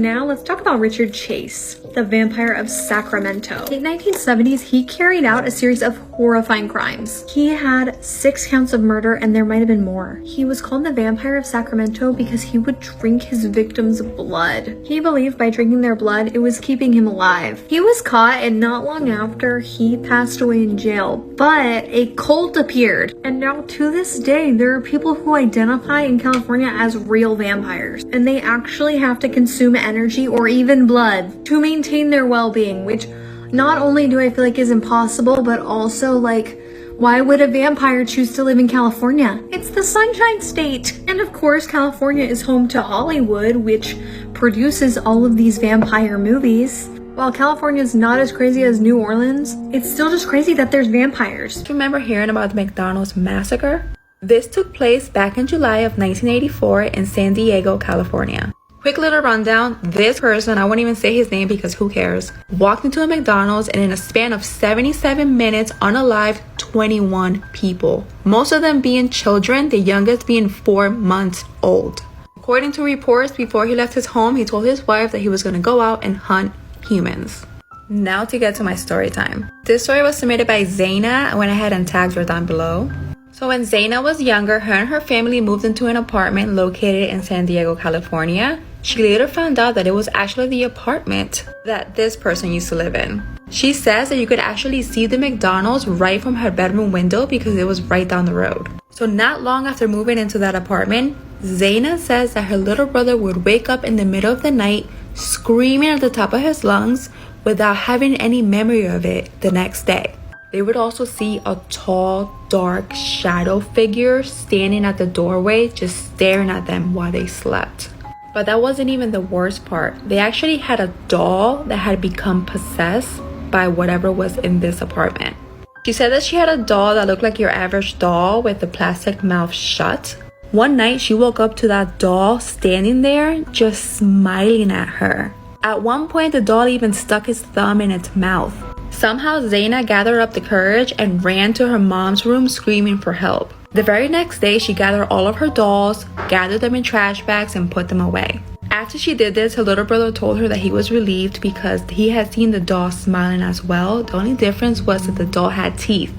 Now let's talk about Richard Chase, the vampire of Sacramento. In the 1970s, he carried out a series of horrifying crimes. He had 6 counts of murder, and there might have been more. He was called the vampire of Sacramento because he would drink his victims' blood. He believed by drinking their blood, it was keeping him alive. He was caught, and not long after, he passed away in jail. But a cult appeared, and now to this day, there are people who identify in California as real vampires, and they actually have to consume energy or even blood to maintain their well-being, which not only do I feel like is impossible, but also like, why would a vampire choose to live in California? It's the Sunshine State. And of course, California is home to Hollywood, which produces all of these vampire movies. While California is not as crazy as New Orleans, it's still just crazy that there's vampires. Remember hearing about the McDonald's massacre? This took place back in July of 1984 in San Diego, California. Quick little rundown, this person, I won't even say his name because who cares, walked into a McDonald's and in a span of 77 minutes unalived 21 people. Most of them being children, the youngest being 4 months old. According to reports, before he left his home, he told his wife that he was going to go out and hunt humans. Now to get to my story time. This story was submitted by Zaina. I went ahead and tagged her down below. So when Zaina was younger, her and her family moved into an apartment located in San Diego, California. She later found out that it was actually the apartment that this person used to live in. She says that you could actually see the McDonald's right from her bedroom window because it was right down the road. So not long after moving into that apartment, Zaina says that her little brother would wake up in the middle of the night screaming at the top of his lungs without having any memory of it the next day. They would also see a tall, dark shadow figure standing at the doorway just staring at them while they slept. But that wasn't even the worst part. They actually had a doll that had become possessed by whatever was in this apartment. She said that she had a doll that looked like your average doll with the plastic mouth shut. One night she woke up to that doll standing there just smiling at her. At one point the doll even stuck his thumb in its mouth. Somehow Zaina gathered up the courage and ran to her mom's room screaming for help. The very next day, she gathered all of her dolls, gathered them in trash bags, and put them away. After she did this, her little brother told her that he was relieved because he had seen the doll smiling as well. The only difference was that the doll had teeth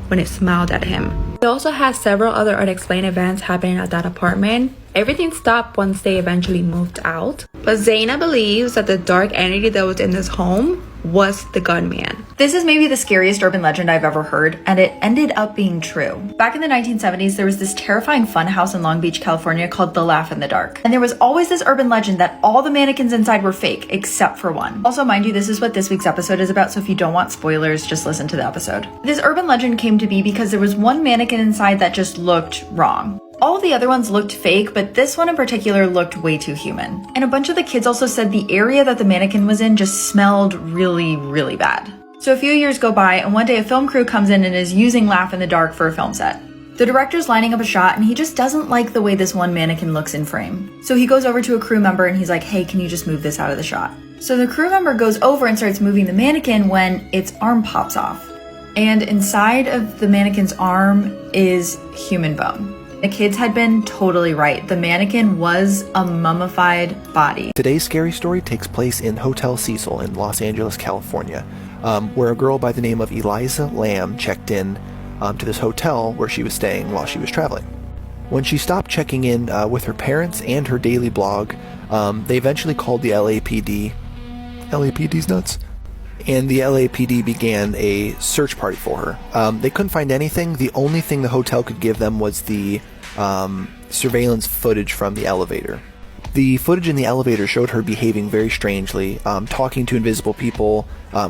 when it smiled at him. They also had several other unexplained events happening at that apartment. Everything stopped once they eventually moved out. But Zaina believes that the dark entity that was in this home was the gunman. This is maybe the scariest urban legend I've ever heard, and it ended up being true. Back in the 1970s, there was this terrifying fun house in Long Beach, California called The Laugh in the Dark. And there was always this urban legend that all the mannequins inside were fake, except for one. Also, mind you, this is what this week's episode is about, so if you don't want spoilers, just listen to the episode. This urban legend came to be because there was one mannequin inside that just looked wrong. All the other ones looked fake, but this one in particular looked way too human. And a bunch of the kids also said the area that the mannequin was in just smelled really, really bad. So a few years go by, and one day a film crew comes in and is using Laugh in the Dark for a film set. The director's lining up a shot, and he just doesn't like the way this one mannequin looks in frame. So he goes over to a crew member and he's like, hey, can you just move this out of the shot? So the crew member goes over and starts moving the mannequin when its arm pops off. And inside of the mannequin's arm is human bone. The kids had been totally right. The mannequin was a mummified body. Today's scary story takes place in Hotel Cecil in Los Angeles, California, where a girl by the name of Eliza Lamb checked in to this hotel where she was staying while she was traveling. When she stopped checking in with her parents and her daily blog, they eventually called the LAPD. LAPD's nuts. And the LAPD began a search party for her. They couldn't find anything. The only thing the hotel could give them was the surveillance footage from the elevator. The footage in the elevator showed her behaving very strangely, talking to invisible people,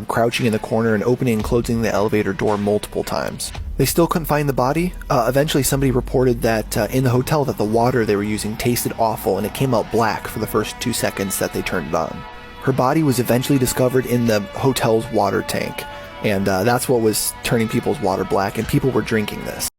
crouching in the corner, and opening and closing the elevator door multiple times. They still couldn't find the body. Eventually somebody reported that in the hotel that the water they were using tasted awful, and it came out black for the first 2 seconds that they turned it on. Her body was eventually discovered in the hotel's water tank, and that's what was turning people's water black, and people were drinking this.